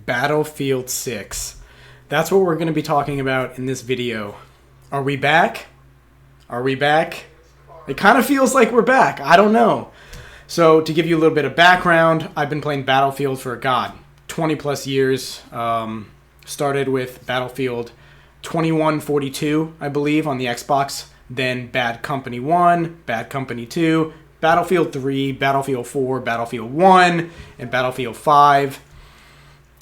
Battlefield 6. That's what we're going to be talking about in this video. Are we back? Are we back? It kind of feels like we're back. I don't know. So to give you a little bit of background, I've been playing Battlefield for, 20 plus years. Started with Battlefield 2142, I believe, on the Xbox. Then Bad Company 1, Bad Company 2, Battlefield 3, Battlefield 4, Battlefield 1, and Battlefield 5.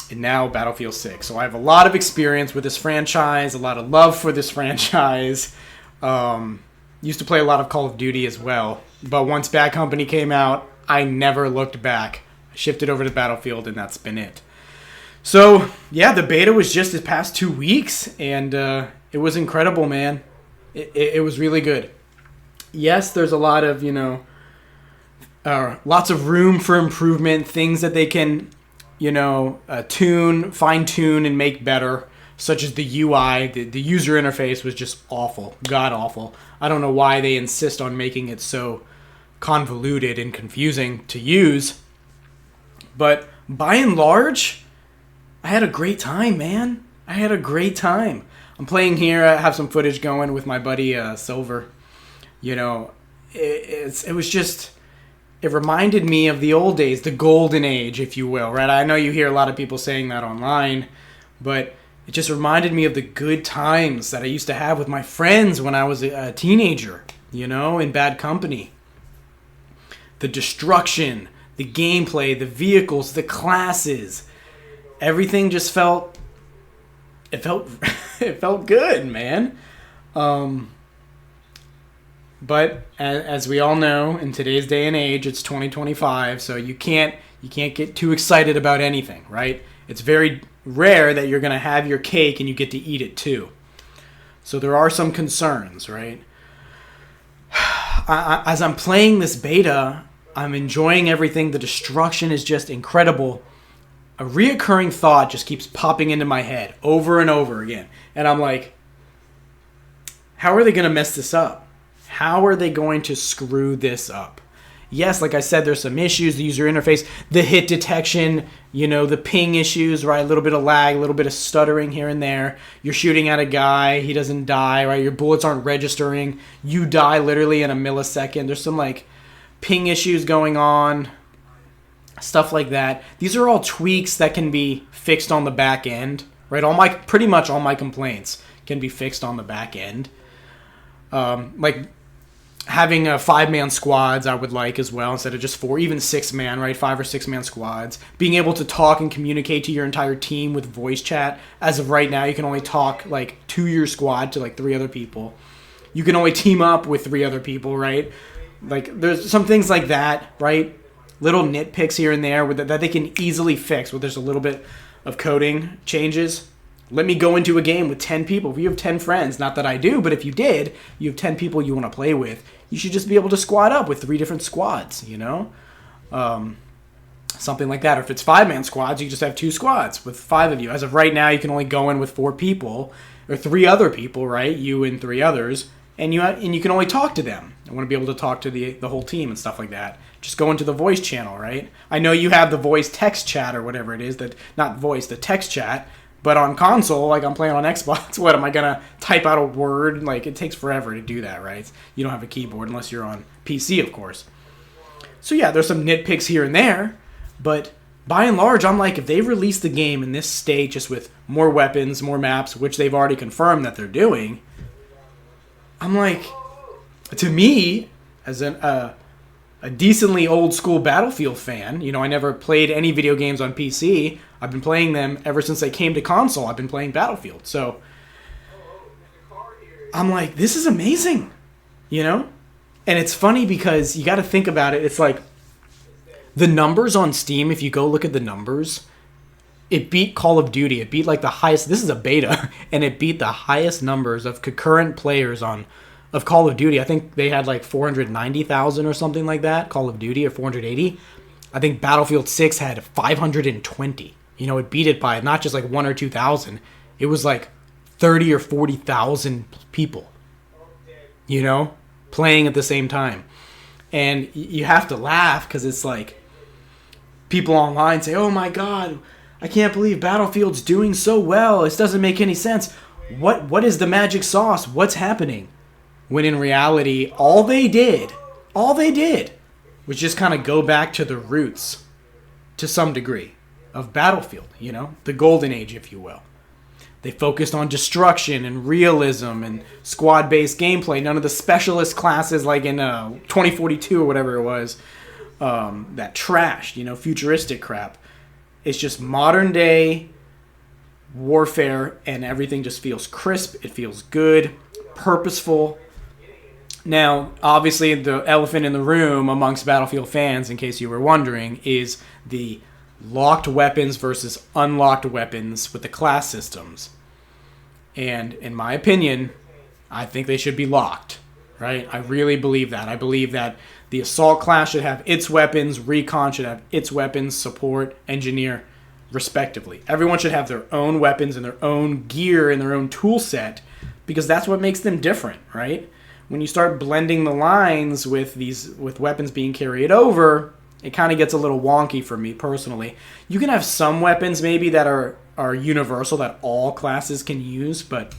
And now Battlefield 6. So I have a lot of experience with this franchise, a lot of love for this franchise. Used to play a lot of Call of Duty as well. But once Bad Company came out, I never looked back. I shifted over to Battlefield, and that's been it. So, yeah, the beta was just this past 2 weeks, and it was incredible, man. It was really good. Yes, there's a lot of, lots of room for improvement, things that they can, fine-tune and make better, such as the UI. The user interface was just awful, god-awful. I don't know why they insist on making it so convoluted and confusing to use. But by and large, I had a great time, man. I had a great time. I'm playing here. I have some footage going with my buddy Silver. It was just... It reminded me of the old days, the golden age, if you will, right? I know you hear a lot of people saying that online, but it just reminded me of the good times that I used to have with my friends when I was a teenager, in Bad Company. The destruction, the gameplay, the vehicles, the classes, everything just felt it felt good, man. But as we all know, in today's day and age, it's 2025, so you can't get too excited about anything, right? It's very rare that you're going to have your cake and you get to eat it too. So there are some concerns, right? As I'm playing this beta, I'm enjoying everything. The destruction is just incredible. A reoccurring thought just keeps popping into my head over and over again. And I'm like, how are they going to mess this up? How are they going to screw this up? Yes, like I said, there's some issues, the user interface, the hit detection, the ping issues, right? A little bit of lag, a little bit of stuttering here and there. You're shooting at a guy, he doesn't die, right? Your bullets aren't registering. You die literally in a millisecond. There's some ping issues going on, stuff like that. These are all tweaks that can be fixed on the back end, right? Pretty much all my complaints can be fixed on the back end. Having 5-man squads I would like as well, instead of just 4, even 6-man, right? 5 or 6-man squads. Being able to talk and communicate to your entire team with voice chat. As of right now, you can only talk to your squad to 3 other people. You can only team up with 3 other people, right? There's some things like that, right? Little nitpicks here and there that they can easily fix where there's a little bit of coding changes. Let me go into a game with 10 people. If you have 10 friends, not that I do, but if you did, you have 10 people you want to play with, you should just be able to squad up with 3 different squads, something like that. Or if it's 5-man squads, you just have 2 squads with 5 of you. As of right now, you can only go in with 4 people, or 3 other people, right? You and 3 others, and you can only talk to them. I want to be able to talk to the whole team and stuff like that. Just go into the voice channel, right? I know you have the voice text chat or whatever it is, the text chat. But on console, I'm playing on Xbox, what, am I going to type out a word? It takes forever to do that, right? You don't have a keyboard unless you're on PC, of course. So yeah, there's some nitpicks here and there, but by and large, I'm if they release the game in this state just with more weapons, more maps, which they've already confirmed that they're doing, I'm to me, as a decently old school Battlefield fan, I never played any video games on PC. I've been playing them ever since they came to console. I've been playing Battlefield. So I'm this is amazing, And it's funny because you got to think about it. It's the numbers on Steam, if you go look at the numbers, it beat Call of Duty. It beat the highest, this is a beta, and it beat the highest numbers of concurrent players of Call of Duty. I think they had 490,000 or something like that, Call of Duty, or 480. I think Battlefield 6 had 520. It beat it by not just 1 or 2,000. It was 30 or 40,000 people, playing at the same time. And you have to laugh because it's people online say, oh my God, I can't believe Battlefield's doing so well. This doesn't make any sense. What is the magic sauce? What's happening? When in reality, all they did was just kind of go back to the roots to some degree of Battlefield, you know, the golden age, if you will. They focused on destruction and realism and squad-based gameplay. None of the specialist classes like in 2042 or whatever it was, that trashed, you know, futuristic crap. It's just modern day warfare, and everything just feels crisp. It feels good, purposeful. Now, obviously, the elephant in the room amongst Battlefield fans, in case you were wondering, is the locked weapons versus unlocked weapons with the class systems. And in my opinion, I think they should be locked, right? I really believe that. I believe that the assault class should have its weapons, recon should have its weapons, support, engineer, respectively. Everyone should have their own weapons and their own gear and their own tool set, because that's what makes them different, right? When you start blending the lines with weapons being carried over, it kind of gets a little wonky for me personally. You can have some weapons maybe that are universal that all classes can use, but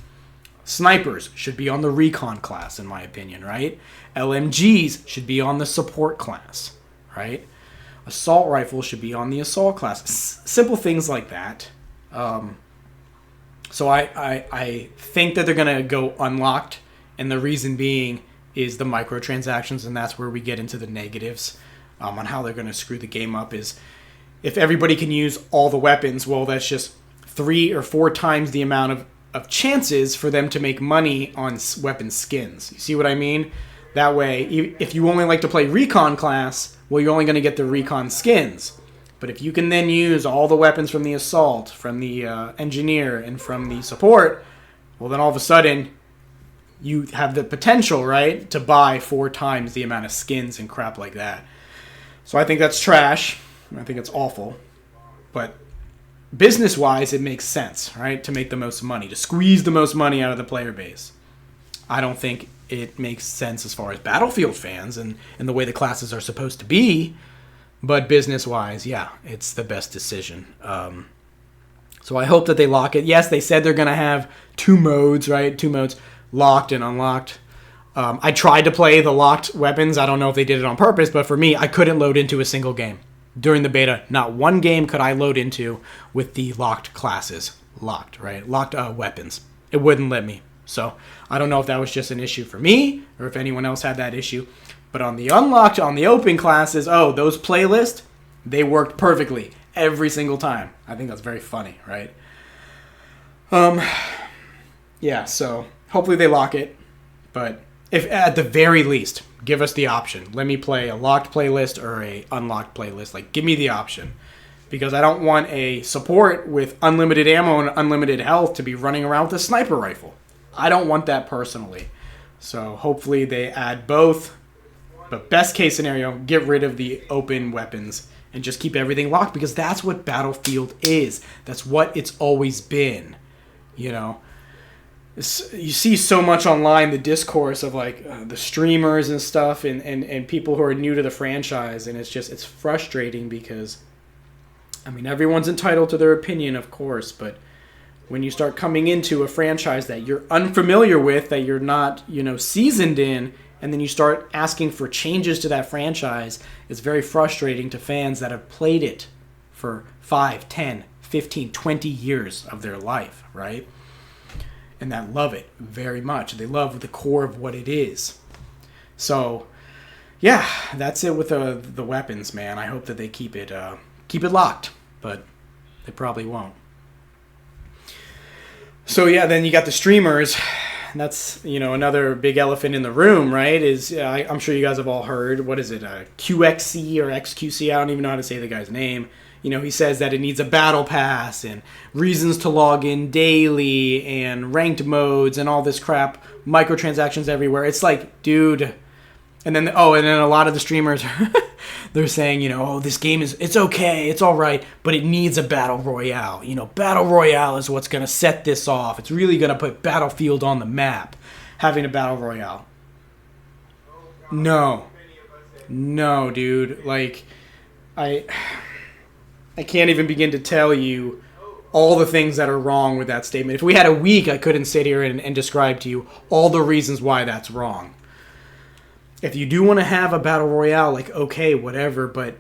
snipers should be on the recon class, in my opinion, right? LMGs should be on the support class, right? Assault rifles should be on the assault class. Simple things like that. So I think that they're going to go unlocked, and the reason being is the microtransactions, and that's where we get into the negatives on how they're going to screw the game up. Is if everybody can use all the weapons, well, that's just 3 or 4 times the amount of chances for them to make money on weapon skins. You see what I mean? That way, if you only like to play recon class, well, you're only going to get the recon skins. But if you can then use all the weapons from the assault, from the engineer, and from the support, well, then all of a sudden, you have the potential, right, to buy 4 times the amount of skins and crap like that. So I think that's trash. I think it's awful. But business-wise, it makes sense, right, to make the most money, to squeeze the most money out of the player base. I don't think it makes sense as far as Battlefield fans and the way the classes are supposed to be. But business-wise, yeah, it's the best decision. So I hope that they lock it. Yes, they said they're going to have 2 modes, right? 2 modes, locked and unlocked. I tried to play the locked weapons. I don't know if they did it on purpose, but for me, I couldn't load into a single game. During the beta, not one game could I load into with the locked classes. Locked, right? Locked weapons. It wouldn't let me. So I don't know if that was just an issue for me or if anyone else had that issue. But on the unlocked, on the open classes, those playlists, they worked perfectly every single time. I think that's very funny, right? Yeah, so hopefully they lock it. But if at the very least, give us the option. Let me play a locked playlist or a unlocked playlist. Like, give me the option. Because I don't want a support with unlimited ammo and unlimited health to be running around with a sniper rifle. I don't want that personally. So hopefully they add both. But best case scenario, get rid of the open weapons and just keep everything locked, because that's what Battlefield is. That's what it's always been. You know, you see so much online, the discourse of like the streamers and stuff and people who are new to the franchise. And it's frustrating because, I mean, everyone's entitled to their opinion, of course, but when you start coming into a franchise that you're unfamiliar with, that you're not, seasoned in, and then you start asking for changes to that franchise, it's very frustrating to fans that have played it for 5, 10, 15, 20 years of their life, right? And that love it very much. They love the core of what it is. So, yeah, that's it with the weapons, man. I hope that they keep it locked, but they probably won't. So yeah, then you got the streamers. That's, another big elephant in the room, right? I'm sure you guys have all heard, what is it, QXC or XQC? I don't even know how to say the guy's name. He says that it needs a battle pass and reasons to log in daily and ranked modes and all this crap, microtransactions everywhere. It's like, dude. And then a lot of the streamers, they're saying, this game it's okay, it's all right, but it needs a battle royale. Battle royale is what's going to set this off. It's really going to put Battlefield on the map, having a battle royale. No, dude. Like, I can't even begin to tell you all the things that are wrong with that statement. If we had a week, I couldn't sit here and describe to you all the reasons why that's wrong. If you do want to have a battle royale, like, okay, whatever, but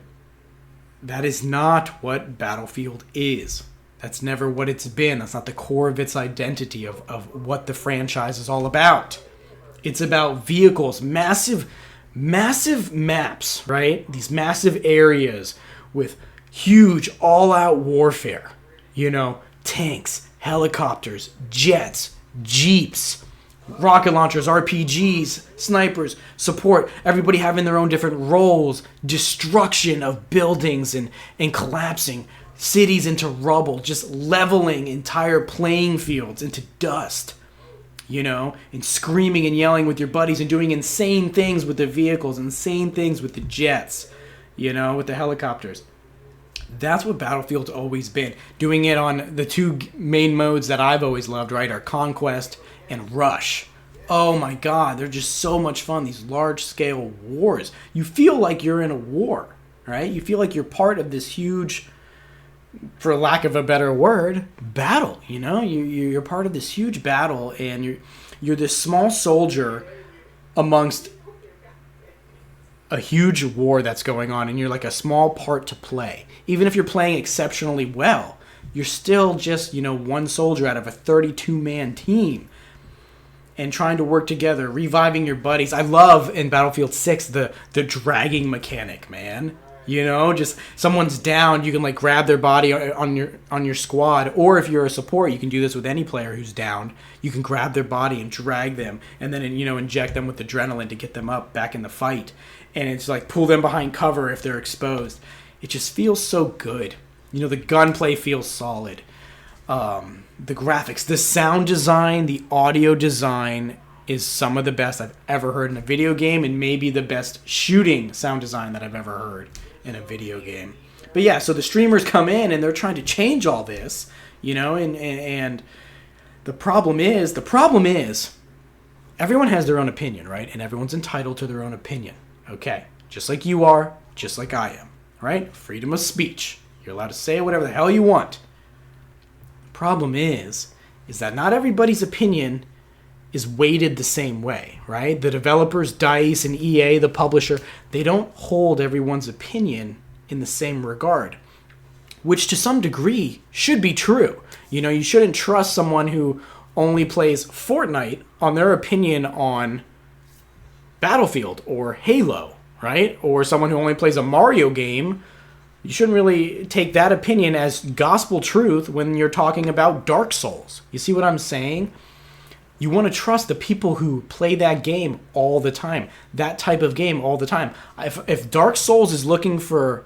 that is not what Battlefield is. That's never what it's been. That's not the core of its identity of what the franchise is all about. It's about vehicles, massive maps, right? These massive areas with huge all-out warfare. You know, tanks, helicopters, jets, jeeps, rocket launchers, RPGs, snipers, support, everybody having their own different roles, destruction of buildings and collapsing cities into rubble, just leveling entire playing fields into dust, you know, and screaming and yelling with your buddies and doing insane things with the vehicles, insane things with the jets, you know, with the helicopters. That's what Battlefield's always been. Doing it on the two main modes that I've always loved, right, are Conquest and Rush. Oh my God, they're just so much fun, these large-scale wars. You feel like you're in a war, right? You feel like you're part of this huge, for lack of a better word, battle, you know? You're part of this huge battle, and you're this small soldier amongst a huge war that's going on, and you're like a small part to play. Even if you're playing exceptionally well, you're still just, you know, one soldier out of a 32-man team and trying to work together, reviving your buddies. I love in Battlefield 6 the dragging mechanic, man. You know, just someone's down, you can like grab their body on your squad, or if you're a support, you can do this with any player who's down. You can grab their body and drag them, and then, you know, inject them with adrenaline to get them up back in the fight. And it's like pull them behind cover if they're exposed. It just feels so good. You know, the gunplay feels solid. The graphics, the sound design, the audio design is some of the best I've ever heard in a video game, and maybe the best shooting sound design that I've ever heard in a video game. But yeah, so the streamers come in and they're trying to change all this, you know, and the problem is everyone has their own opinion, right? And everyone's entitled to their own opinion. Okay, just like you are, just like I am, right? Freedom of speech. You're allowed to say whatever the hell you want. The problem is that not everybody's opinion is weighted the same way, right? The developers, DICE and EA, the publisher, they don't hold everyone's opinion in the same regard, which to some degree should be true. You know, you shouldn't trust someone who only plays Fortnite on their opinion on Battlefield or Halo, right? Or someone who only plays a Mario game. You shouldn't really take that opinion as gospel truth when you're talking about Dark Souls. You see what I'm saying? You want to trust the people who play that game all the time, that type of game all the time. If Dark Souls is looking for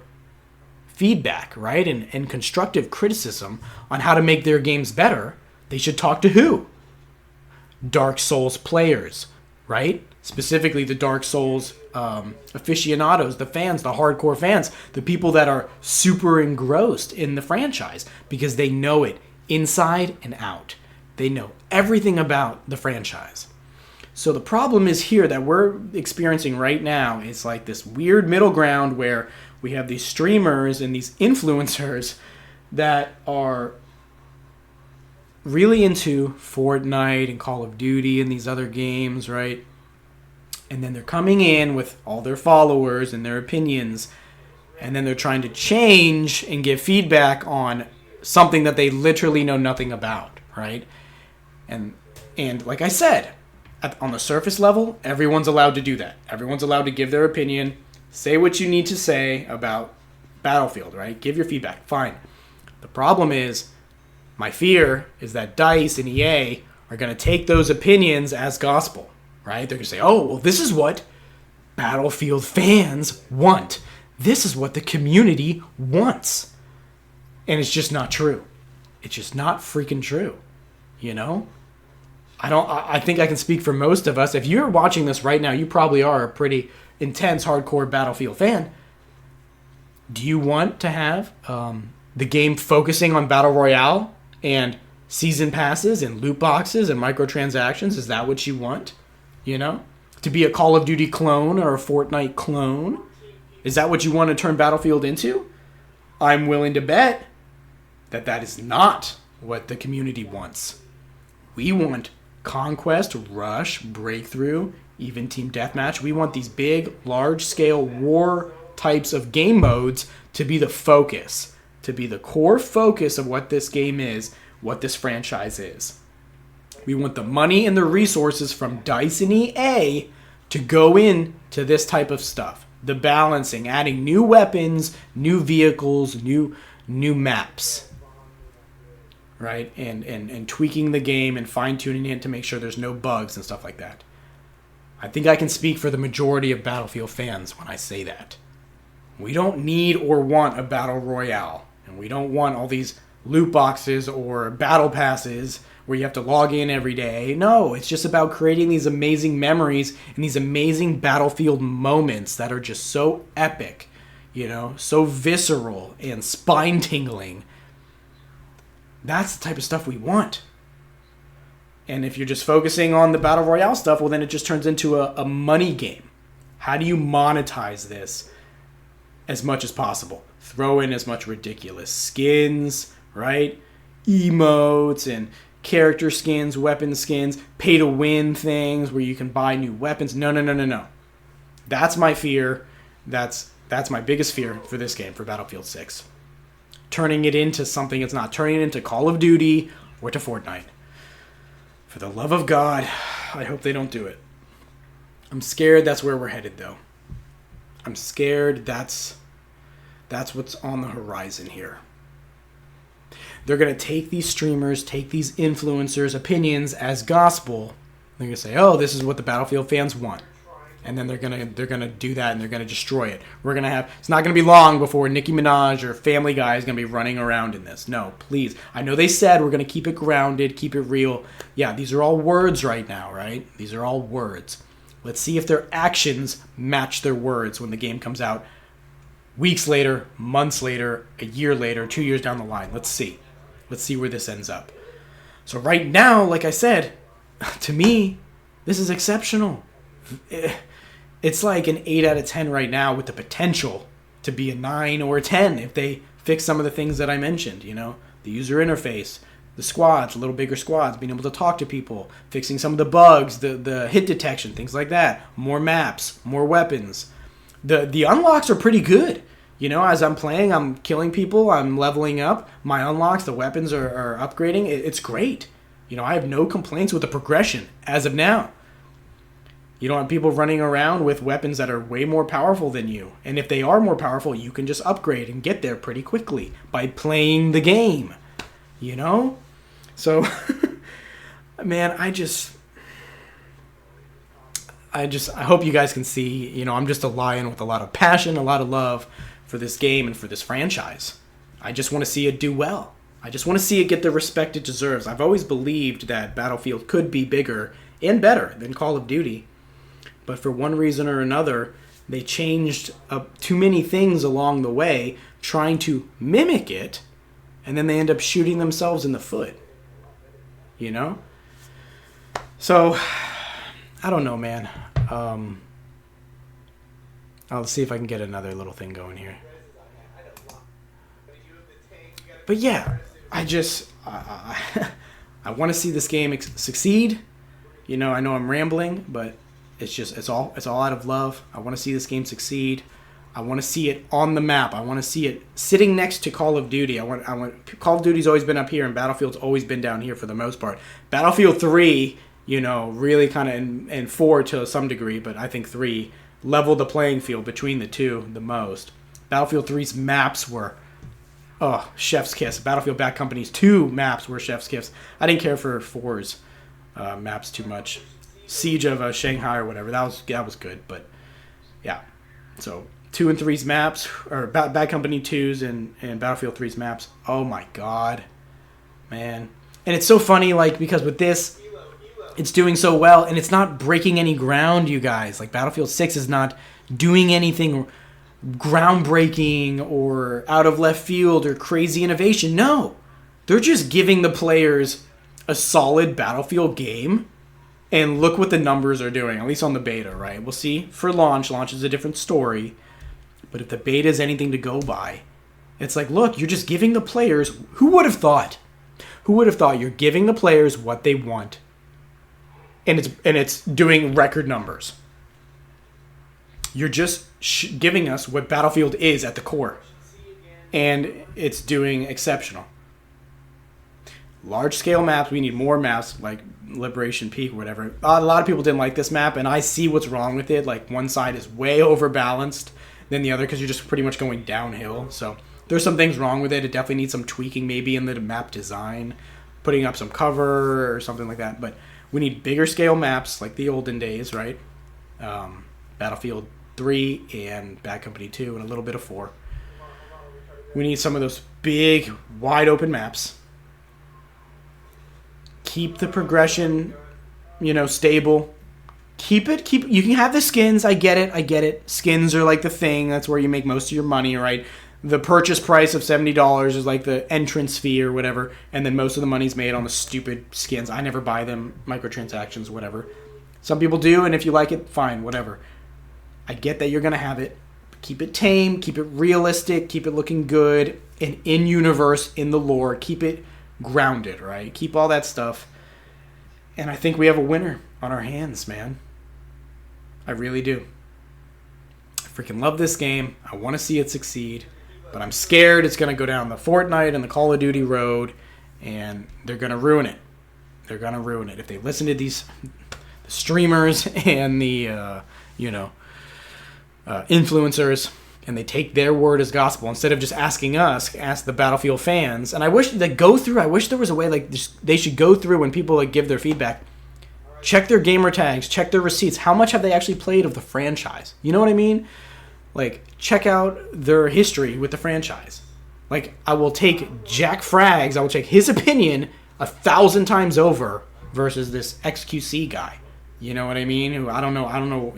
feedback, right, and constructive criticism on how to make their games better, they should talk to who? Dark Souls players, right? Specifically the Dark Souls aficionados, the fans, the hardcore fans, the people that are super engrossed in the franchise because they know it inside and out. They know everything about the franchise. So the problem is here that we're experiencing right now is like this weird middle ground where we have these streamers and these influencers that are really into Fortnite and Call of Duty and these other games, right? And then they're coming in with all their followers and their opinions, and then they're trying to change and give feedback on something that they literally know nothing about, right? And like I said, on the surface level, everyone's allowed to do that. Everyone's allowed to give their opinion, say what you need to say about Battlefield, right? Give your feedback, fine. The problem is, my fear is that DICE and EA are going to take those opinions as gospel, right? They're going to say, oh, well, this is what Battlefield fans want. This is what the community wants. And it's just not true. It's just not freaking true, you know? I think I can speak for most of us. If you're watching this right now, you probably are a pretty intense, hardcore Battlefield fan. Do you want to have the game focusing on Battle Royale and season passes and loot boxes and microtransactions? Is that what you want? You know? To be a Call of Duty clone or a Fortnite clone? Is that what you want to turn Battlefield into? I'm willing to bet that that is not what the community wants. We want conquest, rush, breakthrough, even team deathmatch. We want these big, large-scale war types of game modes to be the focus, to be the core focus of what this game is, what this franchise is. We want the money and the resources from DICE and EA to go in to this type of stuff. The balancing, adding new weapons, new vehicles, new maps. Right? And tweaking the game and fine-tuning it to make sure there's no bugs and stuff like that. I think I can speak for the majority of Battlefield fans when I say that. We don't need or want a battle royale. And we don't want all these loot boxes or battle passes where you have to log in every day. No, it's just about creating these amazing memories and these amazing Battlefield moments that are just so epic, you know, so visceral and spine-tingling. That's the type of stuff we want. And if you're just focusing on the Battle Royale stuff, well, then it just turns into a money game. How do you monetize this as much as possible? Throw in as much ridiculous skins, right? Emotes and character skins, weapon skins, pay-to-win things where you can buy new weapons. No. That's my fear. That's my biggest fear for this game, for Battlefield 6. Turning it into something it's not. Turning it into Call of Duty or to Fortnite. For the love of God, I hope they don't do it. I'm scared that's where we're headed, though. I'm scared that's what's on the horizon here. They're going to take these streamers, take these influencers' opinions as gospel. They're going to say, oh, this is what the Battlefield fans want. And then they're gonna do that and they're gonna destroy it. It's not gonna be long before Nicki Minaj or Family Guy is gonna be running around in this. No, please. I know they said we're gonna keep it grounded, keep it real. Yeah, these are all words right now, right? These are all words. Let's see if their actions match their words when the game comes out weeks later, months later, a year later, 2 years down the line. Let's see. Let's see where this ends up. So right now, like I said, to me, this is exceptional. It's like an 8 out of 10 right now with the potential to be a 9 or a 10 if they fix some of the things that I mentioned, you know, the user interface, the squads, a little bigger squads, being able to talk to people, fixing some of the bugs, the hit detection, things like that, more maps, more weapons. The unlocks are pretty good. You know, as I'm playing, I'm killing people, I'm leveling up, my unlocks, the weapons are upgrading. It's great. You know, I have no complaints with the progression as of now. You don't have people running around with weapons that are way more powerful than you. And if they are more powerful, you can just upgrade and get there pretty quickly by playing the game. You know? So, man, I hope you guys can see, you know, I'm just a lion with a lot of passion, a lot of love for this game and for this franchise. I just want to see it do well. I just want to see it get the respect it deserves. I've always believed that Battlefield could be bigger and better than Call of Duty. But for one reason or another, they changed up too many things along the way, trying to mimic it, and then they end up shooting themselves in the foot. You know? So, I don't know, man. I'll see if I can get another little thing going here. But yeah, I want to see this game succeed. You know, I know I'm rambling, but it's all out of love. I want to see this game succeed. I want to see it on the map. I want to see it sitting next to Call of Duty. I want Call of Duty's always been up here, and Battlefield's always been down here for the most part. Battlefield 3, you know, really kind of, and 4 to some degree, but I think 3 leveled the playing field between the two the most. Battlefield 3's maps were, chef's kiss. Battlefield Bad Company's 2 maps were chef's kiss. I didn't care for 4's maps too much. Siege of Shanghai or whatever, that was good, but yeah. So 2 and 3's maps, or Bad Company 2's and Battlefield 3's maps, oh my god, man. And it's so funny, like, because with this, it's doing so well, and it's not breaking any ground, you guys. Like, Battlefield 6 is not doing anything groundbreaking or out of left field or crazy innovation. No, they're just giving the players a solid Battlefield game. And look what the numbers are doing, at least on the beta, right? We'll see for launch. Launch is a different story. But if the beta is anything to go by, It's like, look, you're just giving the players, who would have thought? Who would have thought you're giving the players what they want? And it's doing record numbers. You're just giving us what Battlefield is at the core. And it's doing exceptional. Large scale maps, we need more maps like Liberation Peak or whatever. A lot of people didn't like this map, and I see what's wrong with it. Like, one side is way overbalanced than the other because you're just pretty much going downhill. So there's some things wrong with it. It definitely needs some tweaking maybe in the map design, putting up some cover or something like that. But we need bigger scale maps like the olden days, right? Battlefield 3 and Bad Company 2 and a little bit of 4. We need some of those big, wide open maps. Keep the progression, stable. Keep you can have the skins, I get it. Skins are like the thing, that's where you make most of your money, right? The purchase price of $70 is like the entrance fee or whatever, and then most of the money's made on the stupid skins. I never buy them, microtransactions, whatever. Some people do, and if you like it, fine, whatever. I get that you're going to have it. Keep it tame, keep it realistic, keep it looking good, and in-universe, in the lore. Keep it grounded, right? Keep all that stuff. And I think we have a winner on our hands, man. I really do. I freaking love this game. I want to see it succeed. But I'm scared it's going to go down the Fortnite and the Call of Duty road, and they're going to ruin it. They're going to ruin it. If they listen to these streamers and the, influencers, and they take their word as gospel instead of just asking us, ask the Battlefield fans. And I wish they go through. I wish there was a way they should go through when people give their feedback. Check their gamer tags, check their receipts. How much have they actually played of the franchise? You know what I mean? Like, check out their history with the franchise. Like, I will take Jack Frags, I will take his opinion 1,000 times over versus this XQC guy. You know what I mean? Who I don't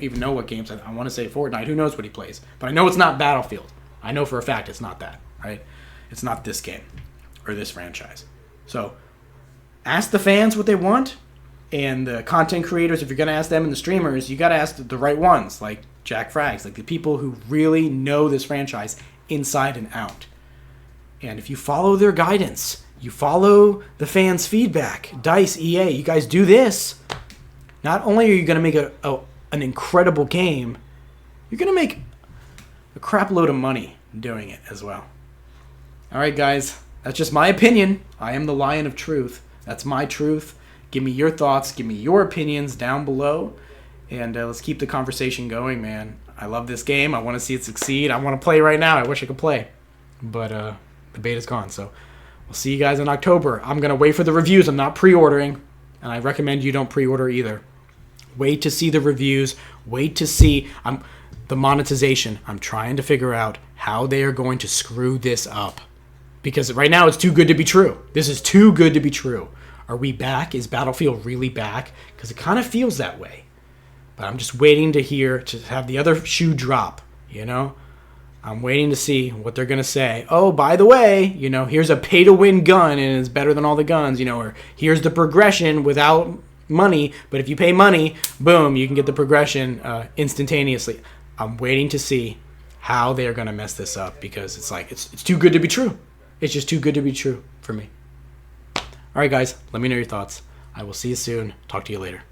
even know what games. I want to say Fortnite. Who knows what he plays? But I know it's not Battlefield. I know for a fact it's not that, right? It's not this game or this franchise. So ask the fans what they want, and the content creators, if you're going to ask them, and the streamers, you got to ask the right ones, like Jack Frags, like the people who really know this franchise inside and out. And if you follow their guidance, you follow the fans' feedback, DICE, EA, you guys do this, not only are you going to make an incredible game, you're going to make a crap load of money doing it as well. All right, guys, that's just my opinion. I am the lion of truth. That's my truth. Give me your thoughts. Give me your opinions down below. And let's keep the conversation going, man. I love this game. I want to see it succeed. I want to play right now. I wish I could play. But the beta's gone. So we'll see you guys in October. I'm going to wait for the reviews. I'm not pre-ordering. And I recommend you don't pre-order either. Wait to see the reviews. Wait to see the monetization. I'm trying to figure out how they are going to screw this up. Because right now it's too good to be true. This is too good to be true. Are we back? Is Battlefield really back? Because it kind of feels that way. But I'm just waiting to have the other shoe drop, I'm waiting to see what they're going to say. Oh, by the way, here's a pay-to-win gun and it's better than all the guns, or here's the progression without money, but if you pay money, boom, you can get the progression instantaneously. I'm waiting to see how they're going to mess this up because it's too good to be true. It's just too good to be true for me. All right, guys, let me know your thoughts. I will see you soon. Talk to you later.